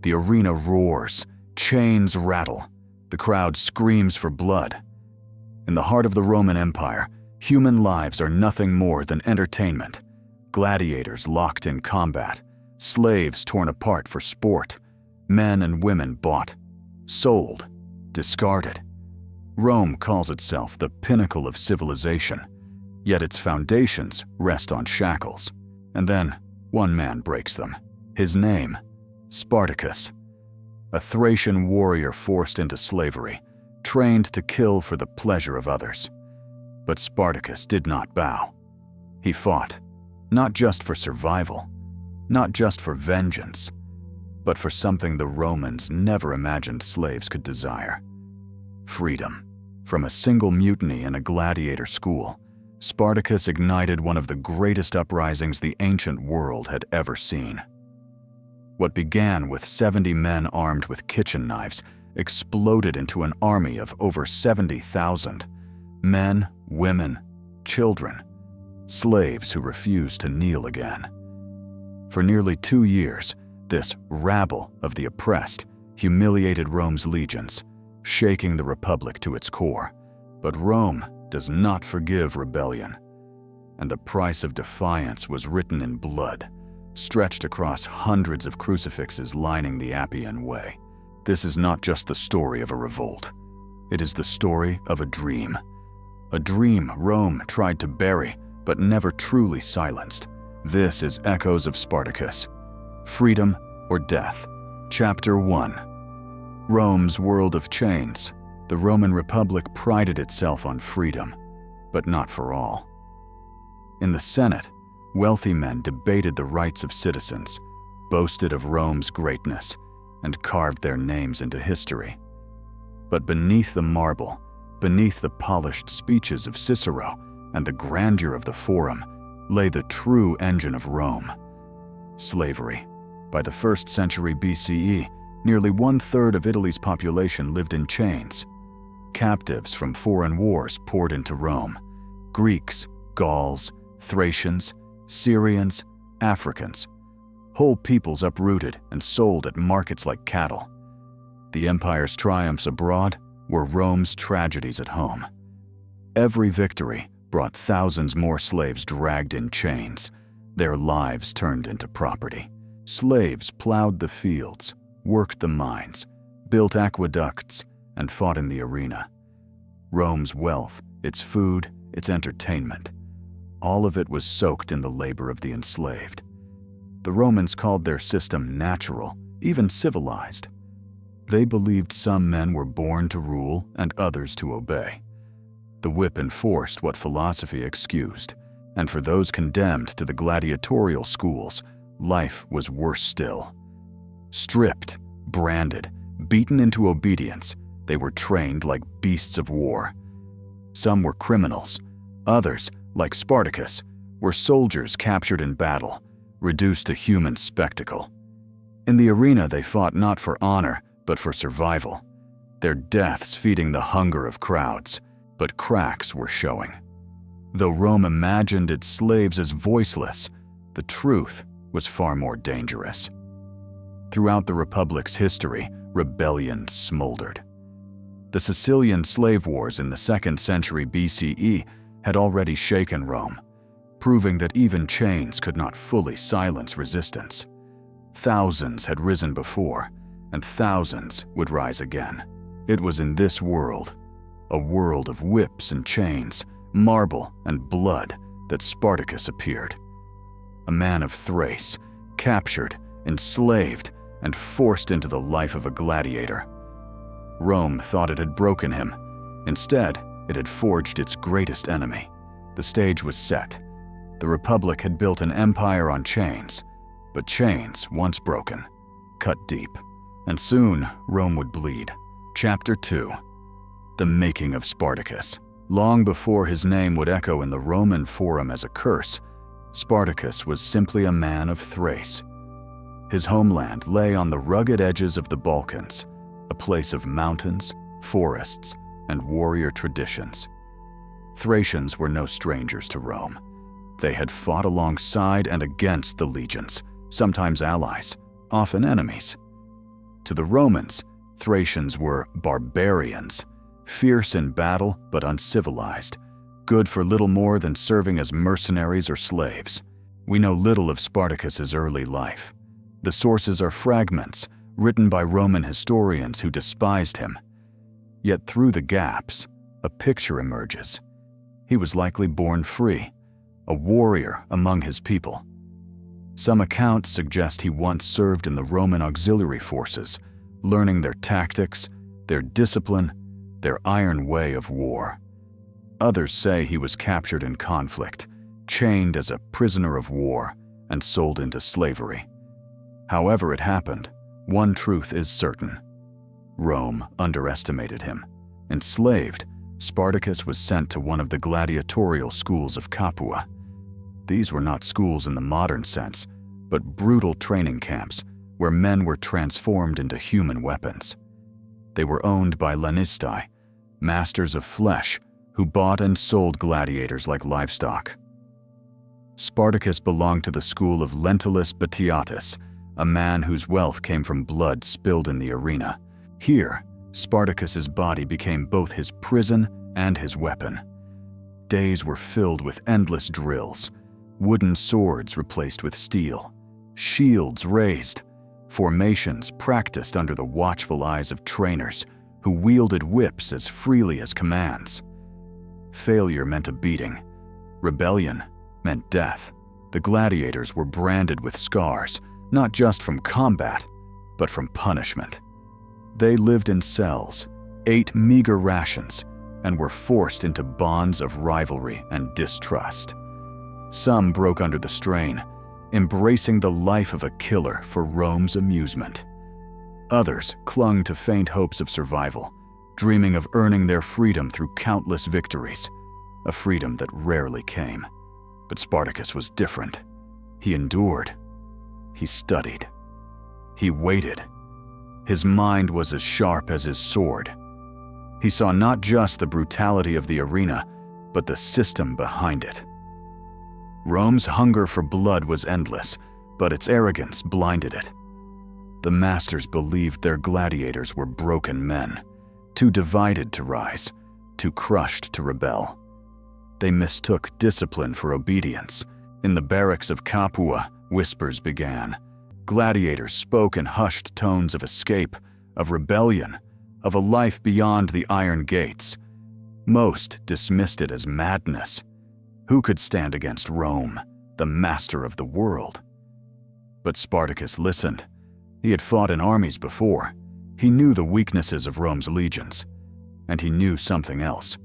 The arena roars, chains rattle, the crowd screams for blood. In the heart of the Roman Empire, human lives are nothing more than entertainment. Gladiators locked in combat, slaves torn apart for sport, men and women bought, sold, discarded. Rome calls itself the pinnacle of civilization, yet its foundations rest on shackles. And then, one man breaks them. His name, Spartacus. A Thracian warrior forced into slavery, trained to kill for the pleasure of others. But Spartacus did not bow. He fought, not just for survival, not just for vengeance, but for something the Romans never imagined slaves could desire: freedom. From a single mutiny in a gladiator school, Spartacus ignited one of the greatest uprisings the ancient world had ever seen. What began with 70 men armed with kitchen knives exploded into an army of over 70,000 men, women, children, slaves who refused to kneel again. For nearly 2 years, this rabble of the oppressed humiliated Rome's legions, shaking the Republic to its core. But Rome does not forgive rebellion, and the price of defiance was written in blood, stretched across hundreds of crucifixes lining the Appian Way. This is not just the story of a revolt. It is the story of a dream. A dream Rome tried to bury, but never truly silenced. This is Echoes of Spartacus. Freedom or Death. Chapter 1. Rome's world of chains. The Roman Republic prided itself on freedom, but not for all. In the Senate, wealthy men debated the rights of citizens, boasted of Rome's greatness, and carved their names into history. But beneath the marble, beneath the polished speeches of Cicero and the grandeur of the Forum, lay the true engine of Rome: slavery. By the 1st century BCE, nearly 1/3 of Italy's population lived in chains. Captives from foreign wars poured into Rome: Greeks, Gauls, Thracians, Syrians, Africans. Whole peoples uprooted and sold at markets like cattle. The empire's triumphs abroad were Rome's tragedies at home. Every victory brought thousands more slaves dragged in chains, their lives turned into property. Slaves plowed the fields, worked the mines, built aqueducts, and fought in the arena. Rome's wealth, its food, its entertainment, all of it was soaked in the labor of the enslaved. The Romans called their system natural, even civilized. They believed some men were born to rule and others to obey. The whip enforced what philosophy excused, and for those condemned to the gladiatorial schools, life was worse still. Stripped, branded, beaten into obedience, they were trained like beasts of war. Some were criminals. Others, like Spartacus, were soldiers captured in battle, reduced to human spectacle. In the arena, they fought not for honor, but for survival, their deaths feeding the hunger of crowds. But cracks were showing. Though Rome imagined its slaves as voiceless, the truth was far more dangerous. Throughout the Republic's history, rebellion smoldered. The Sicilian slave wars in the 2nd century BCE had already shaken Rome, proving that even chains could not fully silence resistance. Thousands had risen before, and thousands would rise again. It was in this world, a world of whips and chains, marble and blood, that Spartacus appeared. A man of Thrace, captured, enslaved, and forced into the life of a gladiator. Rome thought it had broken him. Instead, it had forged its greatest enemy. The stage was set. The Republic had built an empire on chains, but chains, once broken, cut deep. And soon, Rome would bleed. Chapter 2. The making of Spartacus. Long before his name would echo in the Roman Forum as a curse, Spartacus was simply a man of Thrace. His homeland lay on the rugged edges of the Balkans, a place of mountains, forests, and warrior traditions. Thracians were no strangers to Rome. They had fought alongside and against the legions, sometimes allies, often enemies. To the Romans, Thracians were barbarians, fierce in battle but uncivilized, good for little more than serving as mercenaries or slaves. We know little of Spartacus's early life. The sources are fragments written by Roman historians who despised him. Yet through the gaps, a picture emerges. He was likely born free, a warrior among his people. Some accounts suggest he once served in the Roman auxiliary forces, learning their tactics, their discipline, their iron way of war. Others say he was captured in conflict, chained as a prisoner of war, and sold into slavery. However it happened, one truth is certain. Rome underestimated him. Enslaved, Spartacus was sent to one of the gladiatorial schools of Capua. These were not schools in the modern sense, but brutal training camps where men were transformed into human weapons. They were owned by lanistae, masters of flesh, who bought and sold gladiators like livestock. Spartacus belonged to the school of Lentulus Batiatus, a man whose wealth came from blood spilled in the arena. Here, Spartacus's body became both his prison and his weapon. Days were filled with endless drills, wooden swords replaced with steel, shields raised, formations practiced under the watchful eyes of trainers who wielded whips as freely as commands. Failure meant a beating. Rebellion meant death. The gladiators were branded with scars, not just from combat, but from punishment. They lived in cells, ate meager rations, and were forced into bonds of rivalry and distrust. Some broke under the strain, embracing the life of a killer for Rome's amusement. Others clung to faint hopes of survival, dreaming of earning their freedom through countless victories, a freedom that rarely came. But Spartacus was different. He endured. He studied. He waited. His mind was as sharp as his sword. He saw not just the brutality of the arena, but the system behind it. Rome's hunger for blood was endless, but its arrogance blinded it. The masters believed their gladiators were broken men, too divided to rise, too crushed to rebel. They mistook discipline for obedience. In the barracks of Capua, whispers began. Gladiators spoke in hushed tones of escape, of rebellion, of a life beyond the iron gates. Most dismissed it as madness. Who could stand against Rome, the master of the world? But Spartacus listened. He had fought in armies before. He knew the weaknesses of Rome's legions. And he knew something else.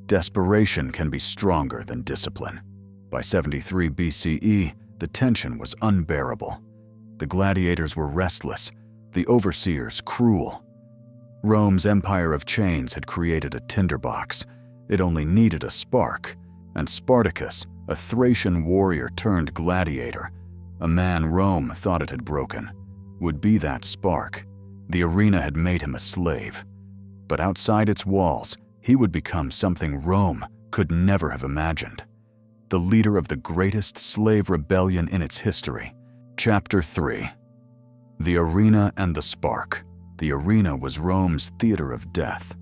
Desperation can be stronger than discipline. By 73 BCE, the tension was unbearable. The gladiators were restless, the overseers cruel. Rome's empire of chains had created a tinderbox. It only needed a spark, and Spartacus, a Thracian warrior turned gladiator, a man Rome thought it had broken, would be that spark. The arena had made him a slave, but outside its walls, he would become something Rome could never have imagined. The leader of the greatest slave rebellion in its history. Chapter 3. The Arena and the Spark. The arena was Rome's theater of death.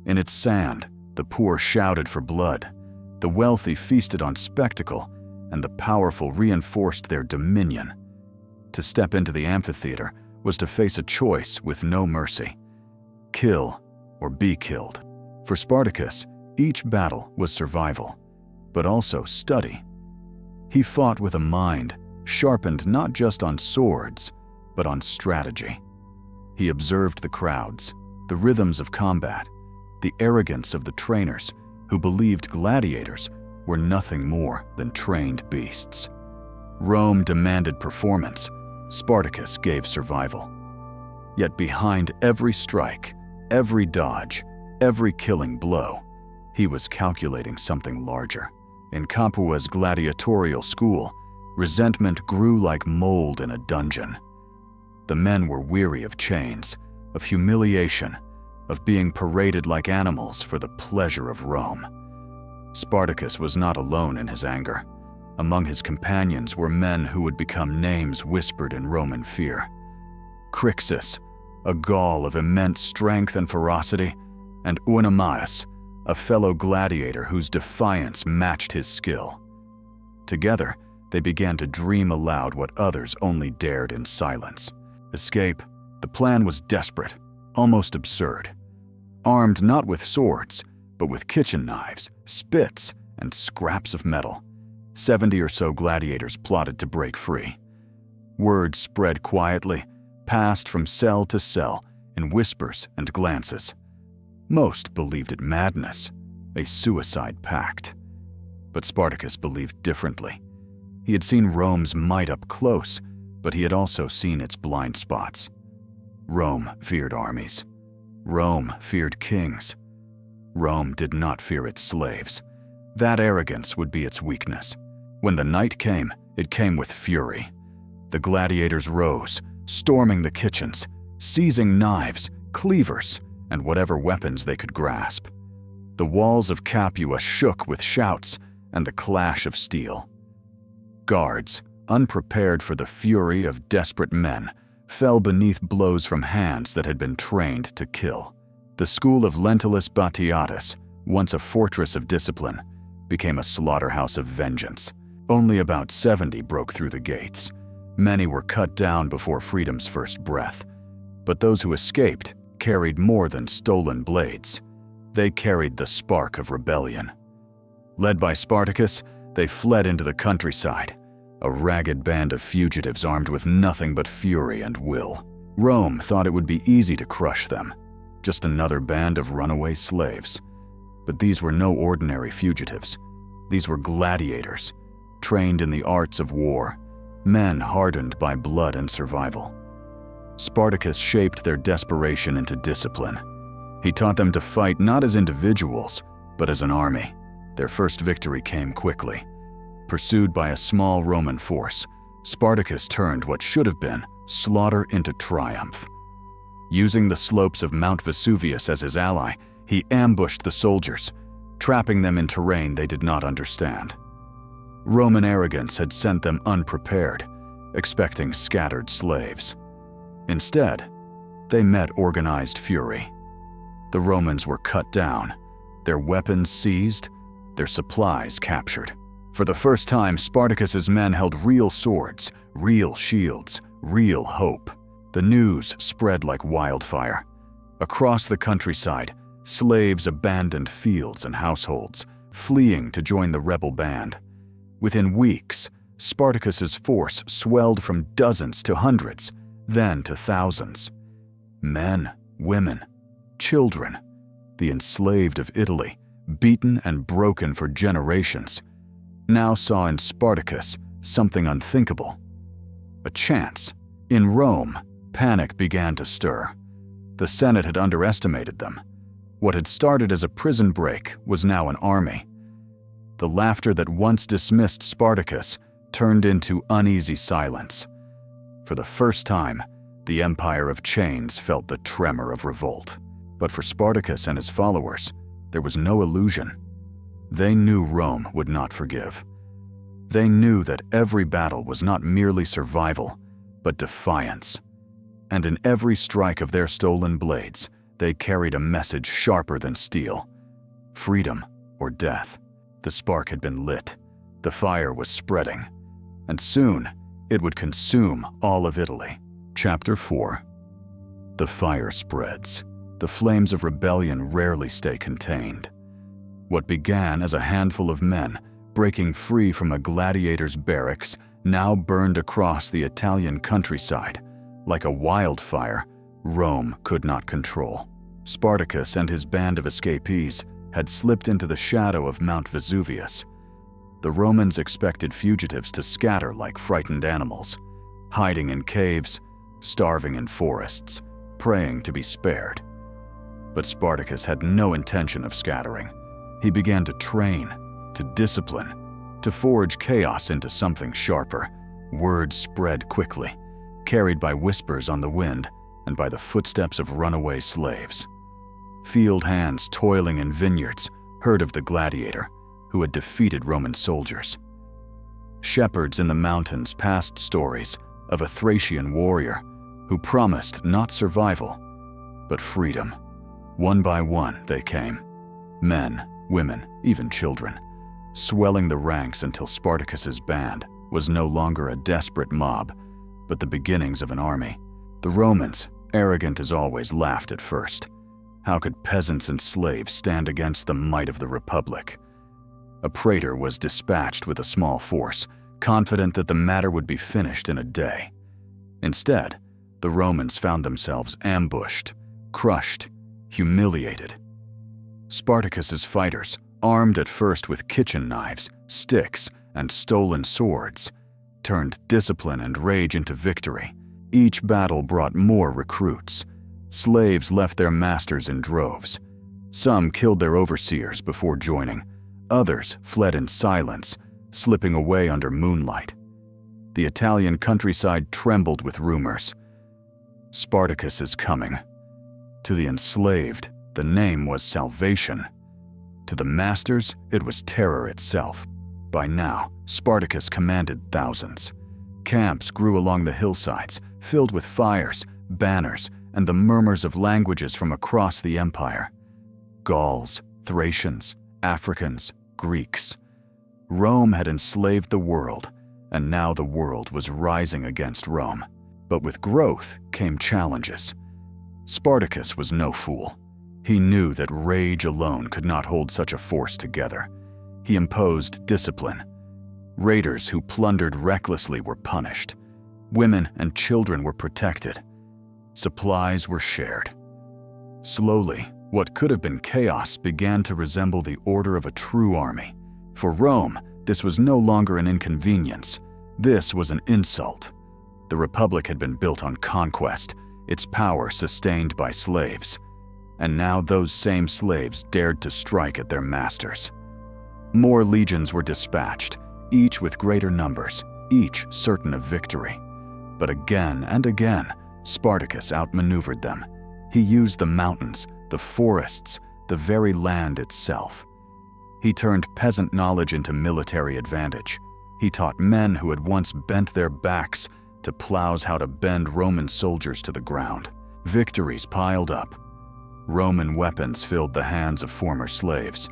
In its sand, the poor shouted for blood, the wealthy feasted on spectacle, and the powerful reinforced their dominion. To step into the amphitheater was to face a choice with no mercy. Kill or be killed. For Spartacus, each battle was survival, but also study. He fought with a mind sharpened not just on swords, but on strategy. He observed the crowds, the rhythms of combat, the arrogance of the trainers who believed gladiators were nothing more than trained beasts. Rome demanded performance. Spartacus gave survival. Yet behind every strike, every dodge, every killing blow, he was calculating something larger. In Capua's gladiatorial school, resentment grew like mold in a dungeon. The men were weary of chains, of humiliation, of being paraded like animals for the pleasure of Rome. Spartacus was not alone in his anger. Among his companions were men who would become names whispered in Roman fear. Crixus, a Gaul of immense strength and ferocity, and Euonymius, a fellow gladiator whose defiance matched his skill. Together, they began to dream aloud what others only dared in silence. Escape. The plan was desperate, almost absurd. Armed not with swords, but with kitchen knives, spits, and scraps of metal, 70 or so gladiators plotted to break free. Word spread quietly, passed from cell to cell in whispers and glances. Most believed it madness, a suicide pact. But Spartacus believed differently. He had seen Rome's might up close, but he had also seen its blind spots. Rome feared armies. Rome feared kings. Rome did not fear its slaves. That arrogance would be its weakness. When the night came, it came with fury. The gladiators rose, storming the kitchens, seizing knives, cleavers, and whatever weapons they could grasp. The walls of Capua shook with shouts and the clash of steel. Guards, unprepared for the fury of desperate men, fell beneath blows from hands that had been trained to kill. The school of Lentulus Batiatus, once a fortress of discipline, became a slaughterhouse of vengeance. Only about 70 broke through the gates. Many were cut down before freedom's first breath. But those who escaped carried more than stolen blades. They carried the spark of rebellion. Led by Spartacus, they fled into the countryside, a ragged band of fugitives armed with nothing but fury and will. Rome thought it would be easy to crush them, just another band of runaway slaves. But these were no ordinary fugitives. These were gladiators, trained in the arts of war, men hardened by blood and survival. Spartacus shaped their desperation into discipline. He taught them to fight not as individuals, but as an army. Their first victory came quickly. Pursued by a small Roman force, Spartacus turned what should have been slaughter into triumph. Using the slopes of Mount Vesuvius as his ally, he ambushed the soldiers, trapping them in terrain they did not understand. Roman arrogance had sent them unprepared, expecting scattered slaves. Instead, they met organized fury. The Romans were cut down, their weapons seized, their supplies captured. For the first time, Spartacus's men held real swords, real shields, real hope. The news spread like wildfire. Across the countryside, slaves abandoned fields and households, fleeing to join the rebel band. Within weeks, Spartacus's force swelled from dozens to hundreds, then to thousands. Men, women, children, the enslaved of Italy, beaten and broken for generations, now saw in Spartacus something unthinkable. A chance. In Rome, panic began to stir. The Senate had underestimated them. What had started as a prison break was now an army. The laughter that once dismissed Spartacus turned into uneasy silence. For the first time, the empire of chains felt the tremor of revolt. But for Spartacus and his followers, there was no illusion. They knew Rome would not forgive. They knew that every battle was not merely survival, but defiance. And in every strike of their stolen blades, they carried a message sharper than steel: freedom or death. The spark had been lit, the fire was spreading, and soon it would consume all of Italy. Chapter 4. The fire spreads. The flames of rebellion rarely stay contained. What began as a handful of men breaking free from a gladiator's barracks now burned across the Italian countryside. Like a wildfire, Rome could not control. Spartacus and his band of escapees had slipped into the shadow of Mount Vesuvius. The Romans expected fugitives to scatter like frightened animals, hiding in caves, starving in forests, praying to be spared. But Spartacus had no intention of scattering. He began to train, to discipline, to forge chaos into something sharper. Word spread quickly, carried by whispers on the wind and by the footsteps of runaway slaves. Field hands toiling in vineyards heard of the gladiator who had defeated Roman soldiers. Shepherds in the mountains passed stories of a Thracian warrior who promised not survival, but freedom. One by one they came, men, women, even children, swelling the ranks until Spartacus's band was no longer a desperate mob, but the beginnings of an army. The Romans, arrogant as always, laughed at first. How could peasants and slaves stand against the might of the Republic? A praetor was dispatched with a small force, confident that the matter would be finished in a day. Instead, the Romans found themselves ambushed, crushed, humiliated. Spartacus's fighters, armed at first with kitchen knives, sticks, and stolen swords, turned discipline and rage into victory. Each battle brought more recruits. Slaves left their masters in droves. Some killed their overseers before joining. Others fled in silence, slipping away under moonlight. The Italian countryside trembled with rumors. Spartacus is coming. To the enslaved, the name was salvation. To the masters, it was terror itself. By now, Spartacus commanded thousands. Camps grew along the hillsides, filled with fires, banners, and the murmurs of languages from across the empire. Gauls, Thracians, Africans, Greeks. Rome had enslaved the world, and now the world was rising against Rome. But with growth came challenges. Spartacus was no fool. He knew that rage alone could not hold such a force together. He imposed discipline. Raiders who plundered recklessly were punished. Women and children were protected. Supplies were shared. Slowly, what could have been chaos began to resemble the order of a true army. For Rome, this was no longer an inconvenience. This was an insult. The Republic had been built on conquest, its power sustained by slaves. And now those same slaves dared to strike at their masters. More legions were dispatched, each with greater numbers, each certain of victory. But again and again, Spartacus outmaneuvered them. He used the mountains, the forests, the very land itself. He turned peasant knowledge into military advantage. He taught men who had once bent their backs to plows how to bend Roman soldiers to the ground. Victories piled up. Roman weapons filled the hands of former slaves.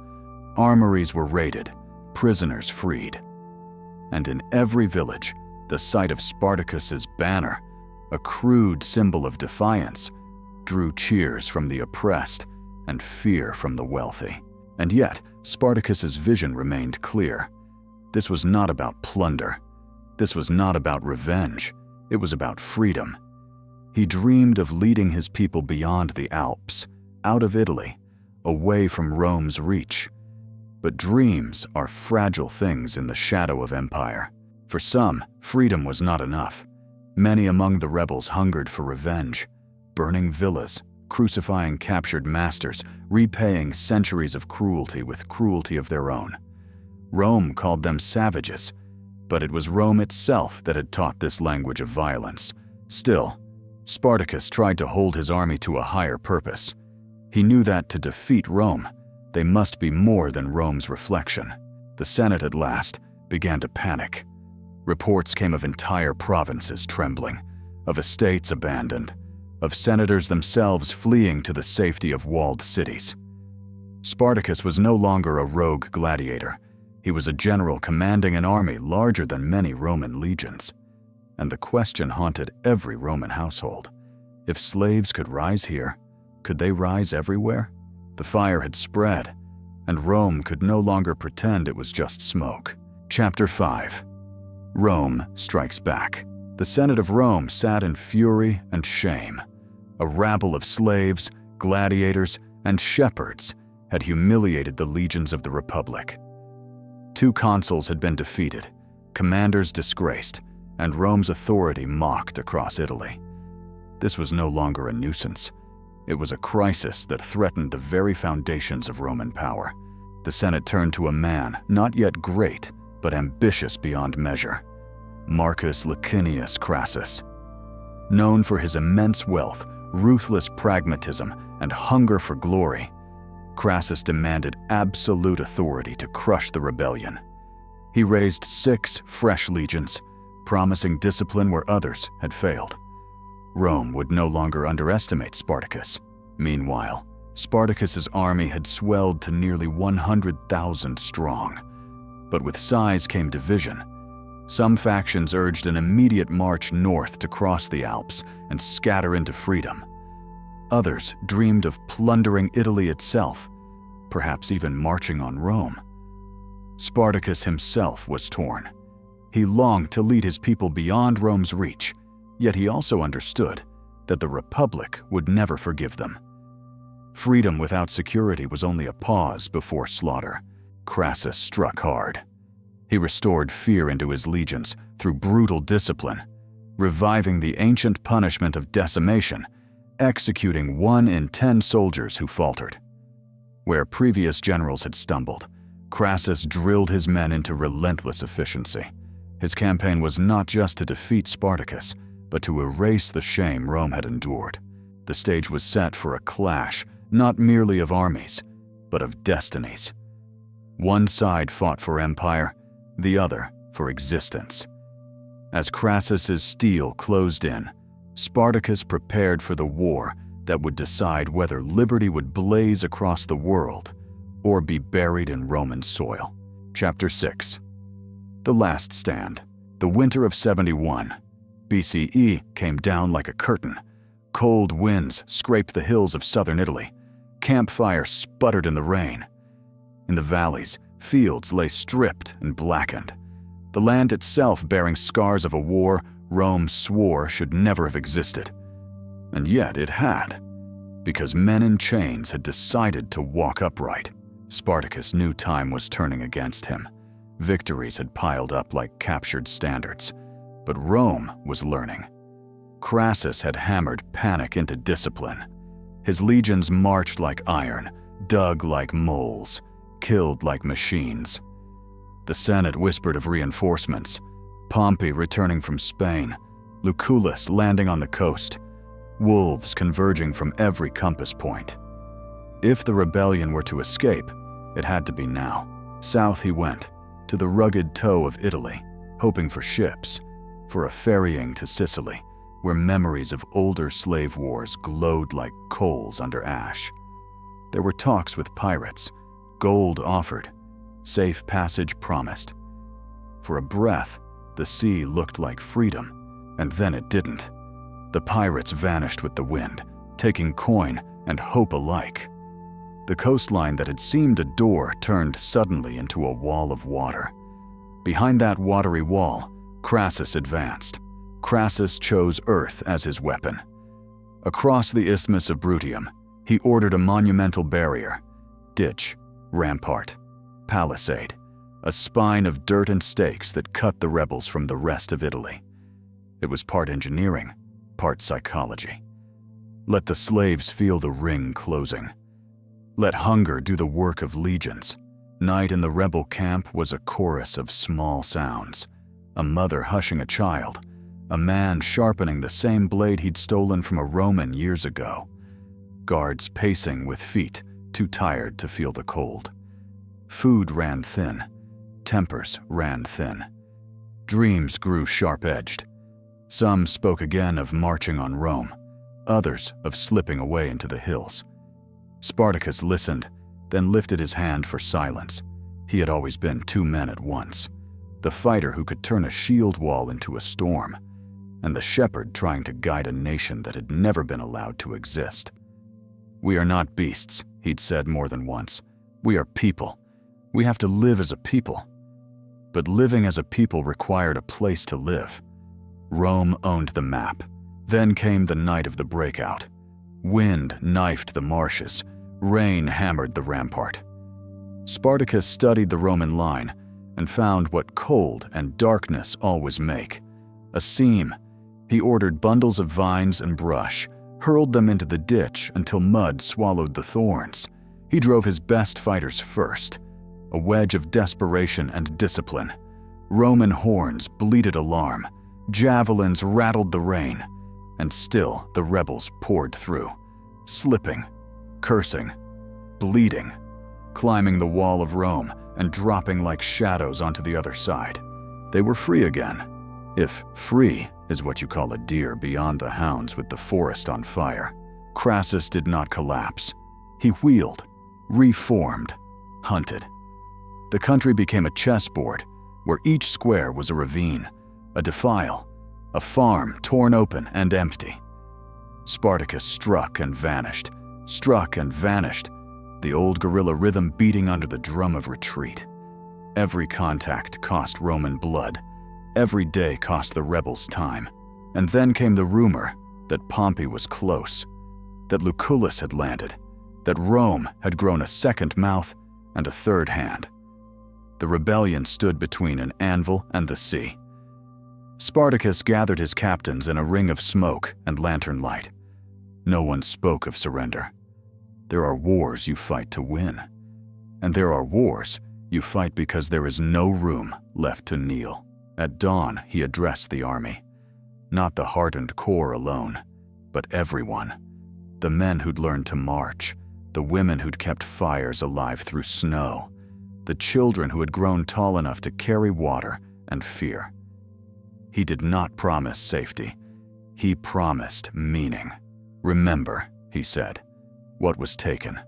Armories were raided, prisoners freed. And in every village, the sight of Spartacus's banner, a crude symbol of defiance, drew cheers from the oppressed and fear from the wealthy. And yet, Spartacus's vision remained clear. This was not about plunder. This was not about revenge. It was about freedom. He dreamed of leading his people beyond the Alps, out of Italy, away from Rome's reach. But dreams are fragile things in the shadow of empire. For some, freedom was not enough. Many among the rebels hungered for revenge, burning villas, crucifying captured masters, repaying centuries of cruelty with cruelty of their own. Rome called them savages, but it was Rome itself that had taught this language of violence. Still, Spartacus tried to hold his army to a higher purpose. He knew that to defeat Rome, they must be more than Rome's reflection. The Senate at last began to panic. Reports came of entire provinces trembling, of estates abandoned, of senators themselves fleeing to the safety of walled cities. Spartacus was no longer a rogue gladiator. He was a general commanding an army larger than many Roman legions. And the question haunted every Roman household. If slaves could rise here, could they rise everywhere? The fire had spread, and Rome could no longer pretend it was just smoke. Chapter 5. Rome strikes back. The Senate of Rome sat in fury and shame. A rabble of slaves, gladiators, and shepherds had humiliated the legions of the Republic. 2 consuls had been defeated, commanders disgraced, and Rome's authority mocked across Italy. This was no longer a nuisance. It was a crisis that threatened the very foundations of Roman power. The Senate turned to a man, not yet great, but ambitious beyond measure, Marcus Licinius Crassus. Known for his immense wealth, ruthless pragmatism, and hunger for glory, Crassus demanded absolute authority to crush the rebellion. He raised 6 fresh legions, promising discipline where others had failed. Rome would no longer underestimate Spartacus. Meanwhile, Spartacus's army had swelled to nearly 100,000 strong. But with size came division. Some factions urged an immediate march north to cross the Alps and scatter into freedom. Others dreamed of plundering Italy itself, perhaps even marching on Rome. Spartacus himself was torn. He longed to lead his people beyond Rome's reach, yet he also understood that the Republic would never forgive them. Freedom without security was only a pause before slaughter. Crassus struck hard. He restored fear into his legions through brutal discipline, reviving the ancient punishment of decimation, executing 1 in 10 soldiers who faltered. Where previous generals had stumbled, Crassus drilled his men into relentless efficiency. His campaign was not just to defeat Spartacus, but to erase the shame Rome had endured. The stage was set for a clash, not merely of armies, but of destinies. One side fought for empire, the other for existence. As Crassus's steel closed in, Spartacus prepared for the war that would decide whether liberty would blaze across the world or be buried in Roman soil. Chapter 6. The Last Stand. The winter of 71 BCE came down like a curtain. Cold winds scraped the hills of southern Italy. Campfires sputtered in the rain. In the valleys, fields lay stripped and blackened. The land itself bearing scars of a war Rome swore should never have existed. And yet it had, because men in chains had decided to walk upright. Spartacus knew time was turning against him. Victories had piled up like captured standards, but Rome was learning. Crassus had hammered panic into discipline. His legions marched like iron, dug like moles, killed like machines. The Senate whispered of reinforcements, Pompey returning from Spain, Lucullus landing on the coast, wolves converging from every compass point. If the rebellion were to escape, it had to be now. South he went, to the rugged toe of Italy, hoping for ships, for a ferrying to Sicily, where memories of older slave wars glowed like coals under ash. There were talks with pirates, gold offered, safe passage promised. For a breath, the sea looked like freedom, and then it didn't. The pirates vanished with the wind, taking coin and hope alike. The coastline that had seemed a door turned suddenly into a wall of water. Behind that watery wall, Crassus advanced. Crassus chose earth as his weapon. Across the Isthmus of Bruttium, he ordered a monumental barrier, ditch, rampart, palisade, a spine of dirt and stakes that cut the rebels from the rest of Italy. It was part engineering, part psychology. Let the slaves feel the ring closing. Let hunger do the work of legions. Night in the rebel camp was a chorus of small sounds. A mother hushing a child, a man sharpening the same blade he'd stolen from a Roman years ago. Guards pacing with feet too tired to feel the cold. Food ran thin. Tempers ran thin. Dreams grew sharp-edged. Some spoke again of marching on Rome, others of slipping away into the hills. Spartacus listened, then lifted his hand for silence. He had always been 2 men at once, the fighter who could turn a shield wall into a storm, and the shepherd trying to guide a nation that had never been allowed to exist. "We are not beasts," he'd said more than once. "We are people. We have to live as a people." But living as a people required a place to live. Rome owned the map. Then came the night of the breakout. Wind knifed the marshes. Rain hammered the rampart. Spartacus studied the Roman line and found what cold and darkness always make: a seam. He ordered bundles of vines and brush, hurled them into the ditch until mud swallowed the thorns. He drove his best fighters first, a wedge of desperation and discipline. Roman horns bleated alarm, javelins rattled the rain, and still the rebels poured through, slipping, cursing, bleeding, climbing the wall of Rome and dropping like shadows onto the other side. They were free again, if free is what you call a deer beyond the hounds with the forest on fire. Crassus did not collapse. He wheeled, reformed, hunted. The country became a chessboard where each square was a ravine, a defile, a farm torn open and empty. Spartacus struck and vanished, the old guerrilla rhythm beating under the drum of retreat. Every contact cost Roman blood. Every day cost the rebels time. And then came the rumor that Pompey was close, that Lucullus had landed, that Rome had grown a second mouth and a third hand. The rebellion stood between an anvil and the sea. Spartacus gathered his captains in a ring of smoke and lantern light. No one spoke of surrender. There are wars you fight to win, and there are wars you fight because there is no room left to kneel. At dawn, he addressed the army. Not the hardened corps alone, but everyone. The men who'd learned to march, the women who'd kept fires alive through snow, the children who had grown tall enough to carry water and fear. He did not promise safety. He promised meaning. Remember, he said, what was taken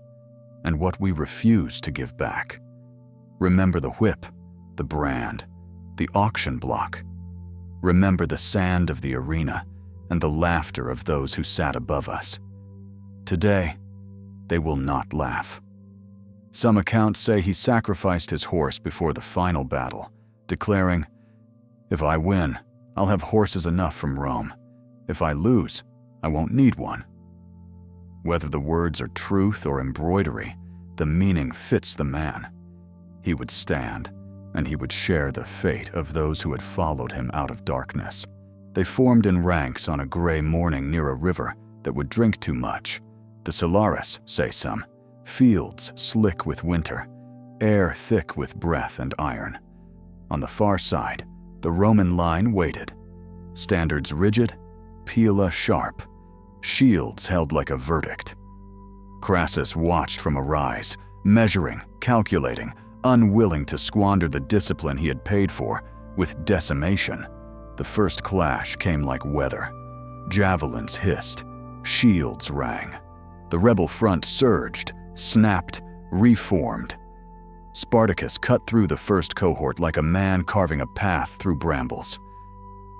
and what we refuse to give back. Remember the whip, the brand, the auction block. Remember the sand of the arena and the laughter of those who sat above us. Today, they will not laugh. Some accounts say he sacrificed his horse before the final battle, declaring, "If I win, I'll have horses enough from Rome. If I lose, I won't need one." Whether the words are truth or embroidery, the meaning fits the man. He would stand, and he would share the fate of those who had followed him out of darkness. They formed in ranks on a gray morning near a river that would drink too much. The Salaris, say some, fields slick with winter, air thick with breath and iron. On the far side, the Roman line waited, standards rigid, pila sharp, shields held like a verdict. Crassus watched from a rise, measuring, calculating, unwilling to squander the discipline he had paid for with decimation. The first clash came like weather. Javelins hissed, shields rang. The rebel front surged, snapped, reformed. Spartacus cut through the first cohort like a man carving a path through brambles.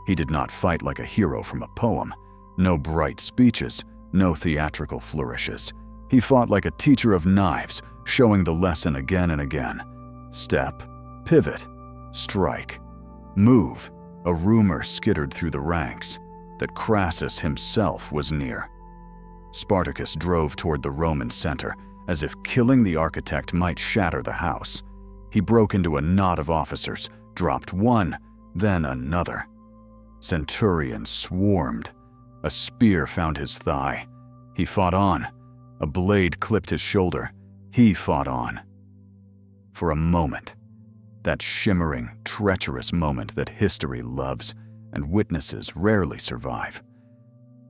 He did not fight like a hero from a poem. No bright speeches, no theatrical flourishes. He fought like a teacher of knives, showing the lesson again and again. Step, pivot, strike, move. A rumor skittered through the ranks that Crassus himself was near. Spartacus drove toward the Roman center, as if killing the architect might shatter the house. He broke into a knot of officers, dropped one, then another. Centurions swarmed. A spear found his thigh. He fought on. A blade clipped his shoulder. He fought on. For a moment, that shimmering, treacherous moment that history loves and witnesses rarely survive,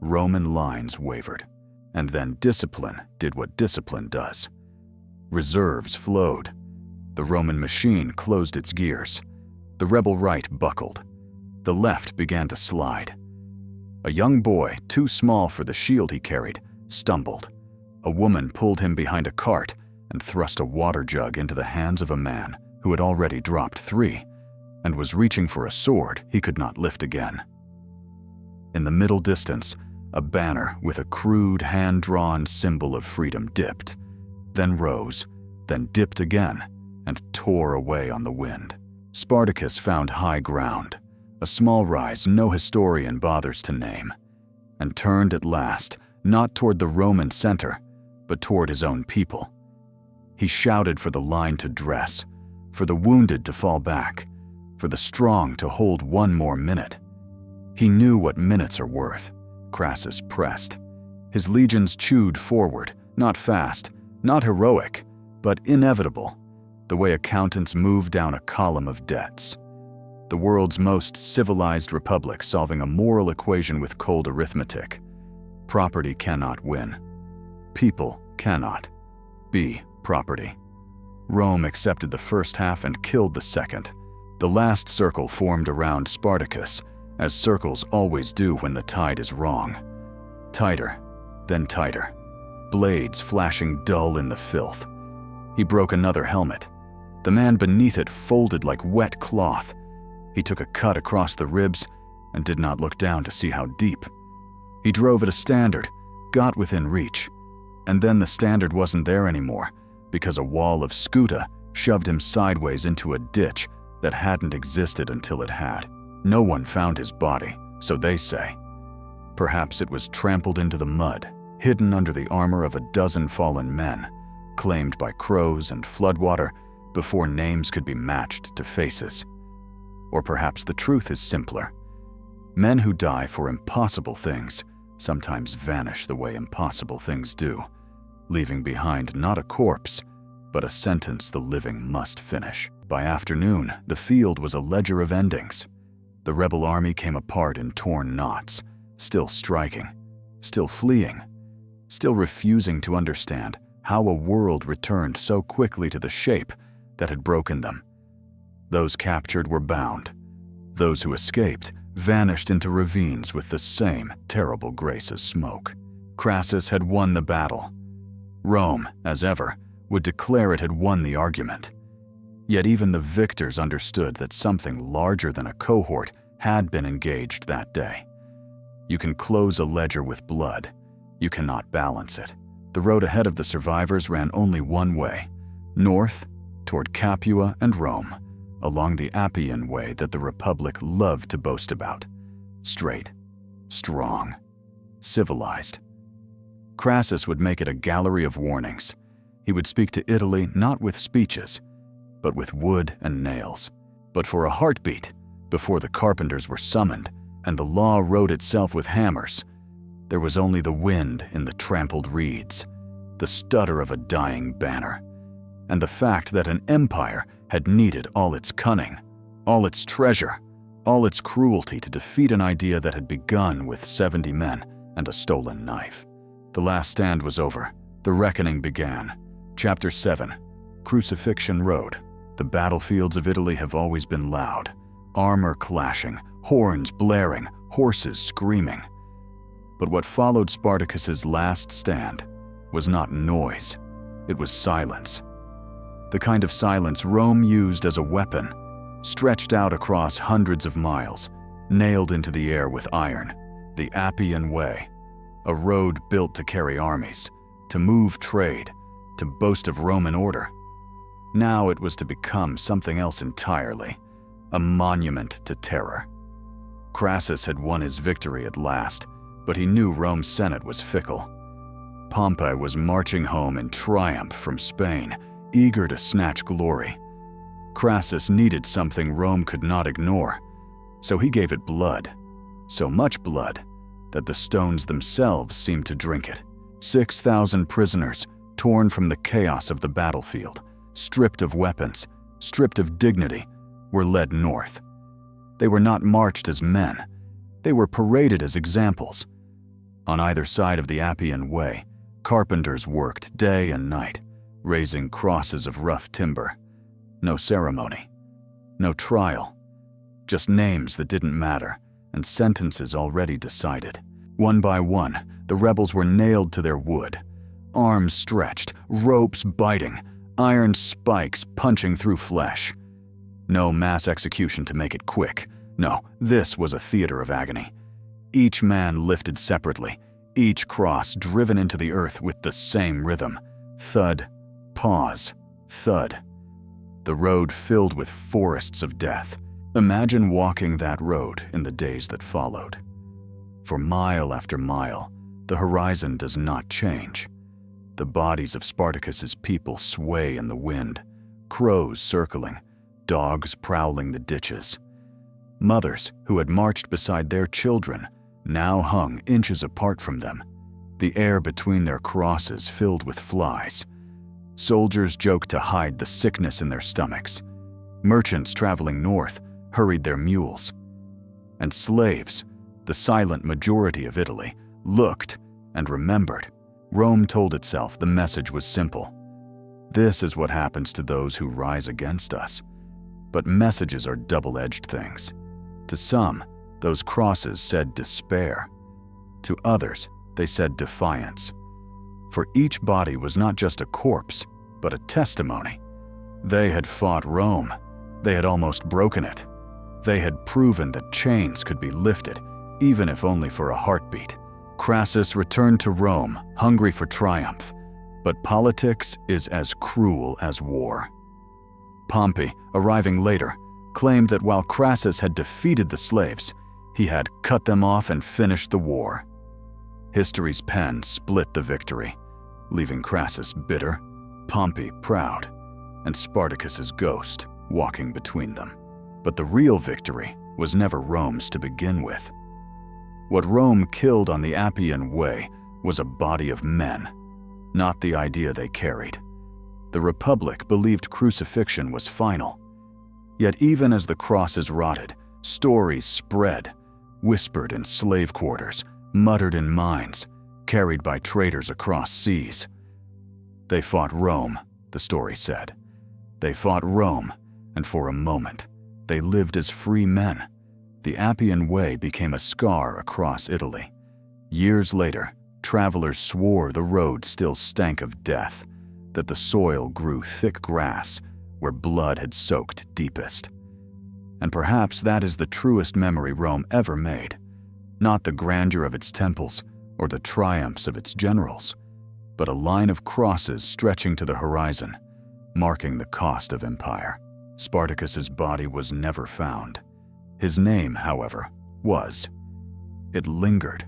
Roman lines wavered, and then discipline did what discipline does. Reserves flowed. The Roman machine closed its gears. The rebel right buckled. The left began to slide. A young boy, too small for the shield he carried, stumbled. A woman pulled him behind a cart and thrust a water jug into the hands of a man who had already dropped 3 and was reaching for a sword he could not lift again. In the middle distance, a banner with a crude hand-drawn symbol of freedom dipped, then rose, then dipped again, and tore away on the wind. Spartacus found high ground, a small rise no historian bothers to name, and turned at last, not toward the Roman center, but toward his own people. He shouted for the line to dress, for the wounded to fall back, for the strong to hold one more minute. He knew what minutes are worth. Crassus pressed. His legions chewed forward, not fast, not heroic, but inevitable, the way accountants move down a column of debts. The world's most civilized republic solving a moral equation with cold arithmetic. Property cannot win. People cannot be property. Rome accepted the first half and killed the second. The last circle formed around Spartacus, as circles always do when the tide is wrong. Tighter, then tighter, blades flashing dull in the filth. He broke another helmet. The man beneath it folded like wet cloth. He took a cut across the ribs and did not look down to see how deep. He drove at a standard, got within reach, and then the standard wasn't there anymore because a wall of skuta shoved him sideways into a ditch that hadn't existed until it had. No one found his body, so they say. Perhaps it was trampled into the mud, hidden under the armor of a dozen fallen men, claimed by crows and floodwater before names could be matched to faces. Or perhaps the truth is simpler. Men who die for impossible things sometimes vanish the way impossible things do, leaving behind not a corpse, but a sentence the living must finish. By afternoon, the field was a ledger of endings. The rebel army came apart in torn knots, still striking, still fleeing, still refusing to understand how a world returned so quickly to the shape that had broken them. Those captured were bound. Those who escaped vanished into ravines with the same terrible grace as smoke. Crassus had won the battle. Rome, as ever, would declare it had won the argument. Yet even the victors understood that something larger than a cohort had been engaged that day. You can close a ledger with blood. You cannot balance it. The road ahead of the survivors ran only one way, north, toward Capua and Rome, along the Appian way that the Republic loved to boast about. Straight, strong, civilized. Crassus would make it a gallery of warnings. He would speak to Italy not with speeches, but with wood and nails. But for a heartbeat, before the carpenters were summoned and the law wrote itself with hammers, there was only the wind in the trampled reeds, the stutter of a dying banner, and the fact that an empire had needed all its cunning, all its treasure, all its cruelty to defeat an idea that had begun with 70 men and a stolen knife. The last stand was over. The reckoning began. Chapter 7, Crucifixion Road. The battlefields of Italy have always been loud. Armor clashing, horns blaring, horses screaming. But what followed Spartacus's last stand was not noise. It was silence. The kind of silence Rome used as a weapon, stretched out across hundreds of miles, nailed into the air with iron. The Appian Way, a road built to carry armies, to move trade, to boast of Roman order. Now it was to become something else entirely, a monument to terror. Crassus had won his victory at last, but he knew Rome's Senate was fickle. Pompey was marching home in triumph from Spain, eager to snatch glory. Crassus needed something Rome could not ignore, so he gave it blood, so much blood that the stones themselves seemed to drink it. 6,000 prisoners, torn from the chaos of the battlefield, stripped of weapons, stripped of dignity, were led north. They were not marched as men. They were paraded as examples. On either side of the Appian Way, carpenters worked day and night, raising crosses of rough timber. No ceremony, no trial, just names that didn't matter and sentences already decided. One by one, the rebels were nailed to their wood, arms stretched, ropes biting, iron spikes punching through flesh. No mass execution to make it quick. No, this was a theater of agony. Each man lifted separately, each cross driven into the earth with the same rhythm. Thud, pause, thud. The road filled with forests of death. Imagine walking that road in the days that followed. For mile after mile, the horizon does not change. The bodies of Spartacus's people sway in the wind, crows circling, dogs prowling the ditches. Mothers who had marched beside their children now hung inches apart from them, the air between their crosses filled with flies. Soldiers joked to hide the sickness in their stomachs. Merchants traveling north hurried their mules. And slaves, the silent majority of Italy, looked and remembered. Rome told itself the message was simple. This is what happens to those who rise against us. But messages are double-edged things. To some, Those crosses said despair. To others, they said defiance. For each body was not just a corpse, but a testimony. They had fought Rome. They had almost broken it. They had proven that chains could be lifted, even if only for a heartbeat. Crassus returned to Rome, hungry for triumph. But politics is as cruel as war. Pompey, arriving later, claimed that while Crassus had defeated the slaves, he had cut them off and finished the war. History's pen split the victory, leaving Crassus bitter, Pompey proud, and Spartacus's ghost walking between them. But the real victory was never Rome's to begin with. What Rome killed on the Appian Way was a body of men, not the idea they carried. The Republic believed crucifixion was final. Yet even as the crosses rotted, stories spread, whispered in slave quarters, muttered in mines, carried by traders across seas. They fought Rome, the story said. They fought Rome, and for a moment, they lived as free men. The Appian Way became a scar across Italy. Years later, travelers swore the road still stank of death, that the soil grew thick grass where blood had soaked deepest. And perhaps that is the truest memory Rome ever made, not the grandeur of its temples or the triumphs of its generals, but a line of crosses stretching to the horizon, marking the cost of empire. Spartacus's body was never found. His name, however, was. It lingered,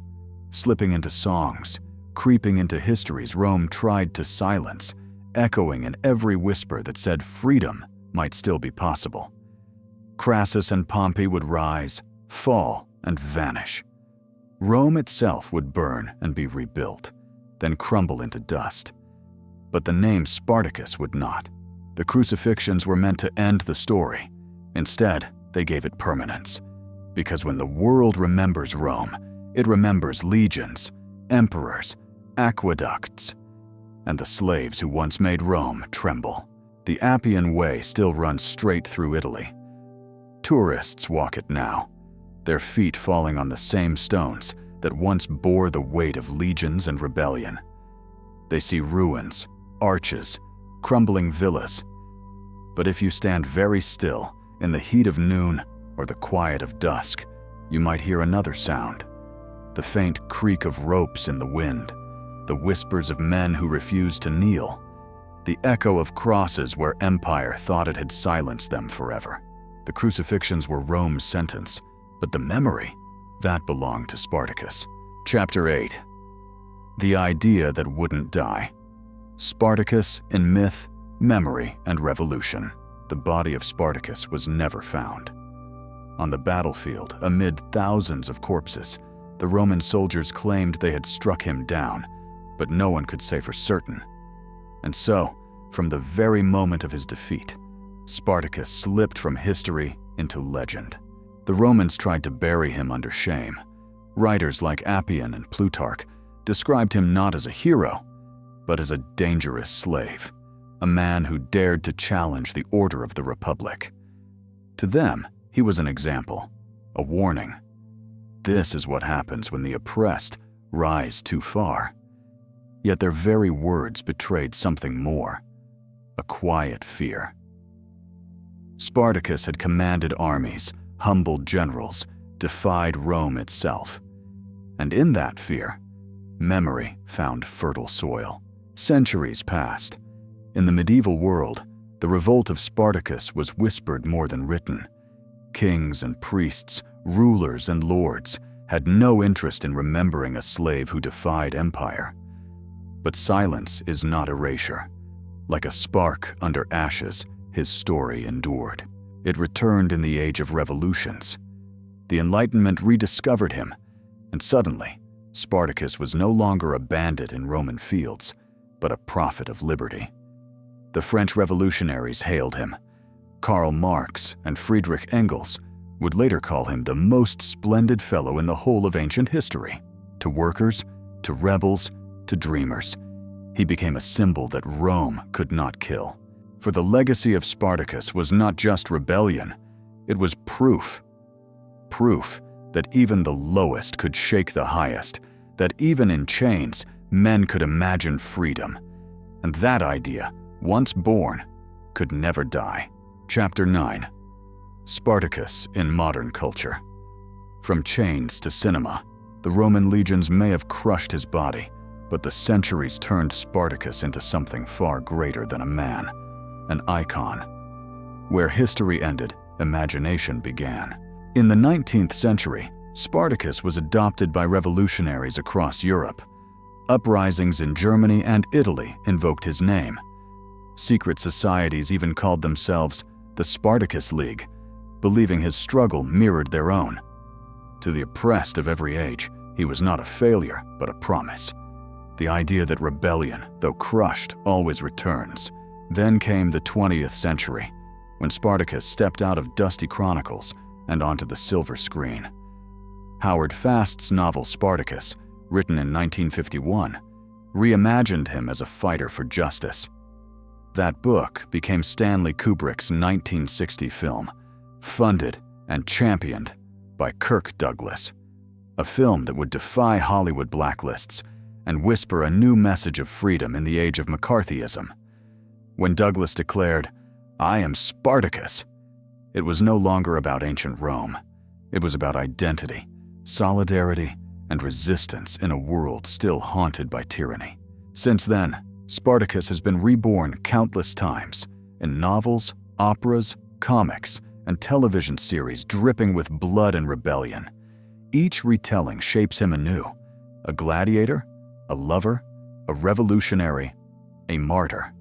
slipping into songs, creeping into histories Rome tried to silence, echoing in every whisper that said freedom might still be possible. Crassus and Pompey would rise, fall, and vanish. Rome itself would burn and be rebuilt, then crumble into dust. But the name Spartacus would not. The crucifixions were meant to end the story. Instead, they gave it permanence. Because when the world remembers Rome, it remembers legions, emperors, aqueducts, and the slaves who once made Rome tremble. The Appian Way still runs straight through Italy. Tourists walk it now, their feet falling on the same stones that once bore the weight of legions and rebellion. They see ruins, arches, crumbling villas. But if you stand very still, in the heat of noon or the quiet of dusk, you might hear another sound. The faint creak of ropes in the wind, the whispers of men who refused to kneel, the echo of crosses where empire thought it had silenced them forever. The crucifixions were Rome's sentence, but the memory, that belonged to Spartacus. Chapter 8. The idea that wouldn't die. Spartacus in myth, memory, and revolution. The body of Spartacus was never found. On the battlefield, amid thousands of corpses, the Roman soldiers claimed they had struck him down, but no one could say for certain. And so, from the very moment of his defeat, Spartacus slipped from history into legend. The Romans tried to bury him under shame. Writers like Appian and Plutarch described him not as a hero, but as a dangerous slave, a man who dared to challenge the order of the Republic. To them, he was an example, a warning. This is what happens when the oppressed rise too far. Yet their very words betrayed something more, a quiet fear. Spartacus had commanded armies, humbled generals, defied Rome itself. And in that fear, memory found fertile soil. Centuries passed. In the medieval world, the revolt of Spartacus was whispered more than written. Kings and priests, rulers and lords had no interest in remembering a slave who defied empire. But silence is not erasure. Like a spark under ashes, his story endured. It returned in the age of revolutions. The Enlightenment rediscovered him, and suddenly, Spartacus was no longer a bandit in Roman fields, but a prophet of liberty. The French revolutionaries hailed him. Karl Marx and Friedrich Engels would later call him the most splendid fellow in the whole of ancient history. To workers, to rebels, to dreamers, he became a symbol that Rome could not kill. For the legacy of Spartacus was not just rebellion, it was proof. Proof that even the lowest could shake the highest, that even in chains, men could imagine freedom. And that idea, once born, could never die. Chapter 9. Spartacus in modern culture. From chains to cinema, the Roman legions may have crushed his body, but the centuries turned Spartacus into something far greater than a man, an icon. Where history ended, imagination began. In the 19th century, Spartacus was adopted by revolutionaries across Europe. Uprisings in Germany and Italy invoked his name. Secret societies even called themselves the Spartacus League, believing his struggle mirrored their own. To the oppressed of every age, he was not a failure, but a promise. The idea that rebellion, though crushed, always returns. Then came the 20th century, when Spartacus stepped out of dusty chronicles and onto the silver screen. Howard Fast's novel Spartacus, written in 1951, reimagined him as a fighter for justice. That book became Stanley Kubrick's 1960 film, funded and championed by Kirk Douglas, a film that would defy Hollywood blacklists and whisper a new message of freedom in the age of McCarthyism. When Douglas declared, "I am Spartacus," it was no longer about ancient Rome. It was about identity, solidarity, and resistance in a world still haunted by tyranny. Since then, Spartacus has been reborn countless times in novels, operas, comics, and television series dripping with blood and rebellion. Each retelling shapes him anew: a gladiator, a lover, a revolutionary, a martyr.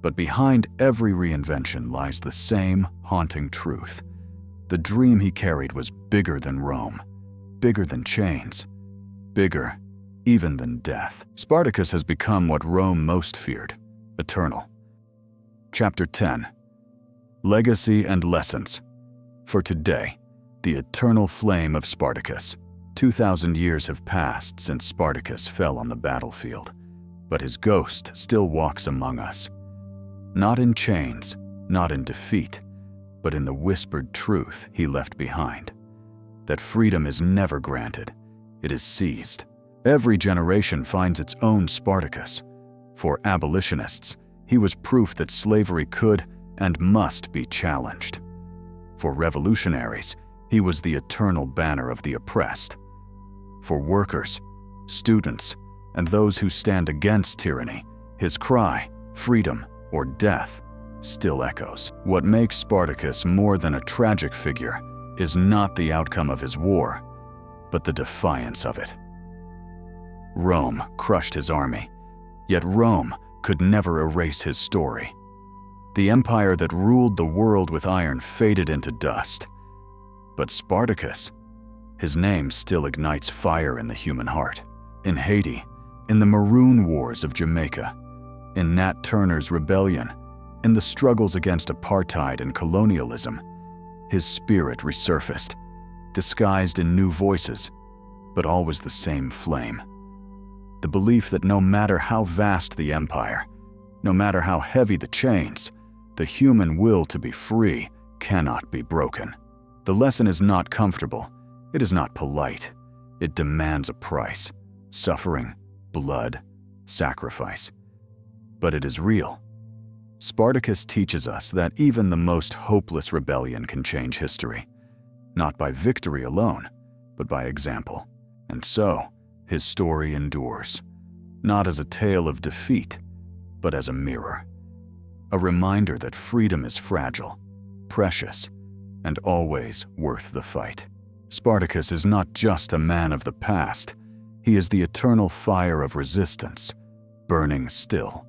But behind every reinvention lies the same haunting truth. The dream he carried was bigger than Rome, bigger than chains, bigger even than death. Spartacus has become what Rome most feared: eternal. Chapter 10. Legacy and Lessons. For today, the eternal flame of Spartacus. 2,000 years have passed since Spartacus fell on the battlefield, but his ghost still walks among us. Not in chains, not in defeat, but in the whispered truth he left behind. That freedom is never granted, it is seized. Every generation finds its own Spartacus. For abolitionists, he was proof that slavery could and must be challenged. For revolutionaries, he was the eternal banner of the oppressed. For workers, students, and those who stand against tyranny, his cry, freedom or death, still echoes. What makes Spartacus more than a tragic figure is not the outcome of his war, but the defiance of it. Rome crushed his army, yet Rome could never erase his story. The empire that ruled the world with iron faded into dust. But Spartacus, his name still ignites fire in the human heart. In Haiti, in the Maroon Wars of Jamaica, in Nat Turner's rebellion, in the struggles against apartheid and colonialism, his spirit resurfaced, disguised in new voices, but always the same flame. The belief that no matter how vast the empire, no matter how heavy the chains, the human will to be free cannot be broken. The lesson is not comfortable, it is not polite, it demands a price: suffering, blood, sacrifice. But it is real. Spartacus teaches us that even the most hopeless rebellion can change history, not by victory alone, but by example. And so, his story endures, not as a tale of defeat, but as a mirror. A reminder that freedom is fragile, precious, and always worth the fight. Spartacus is not just a man of the past, he is the eternal fire of resistance, burning still.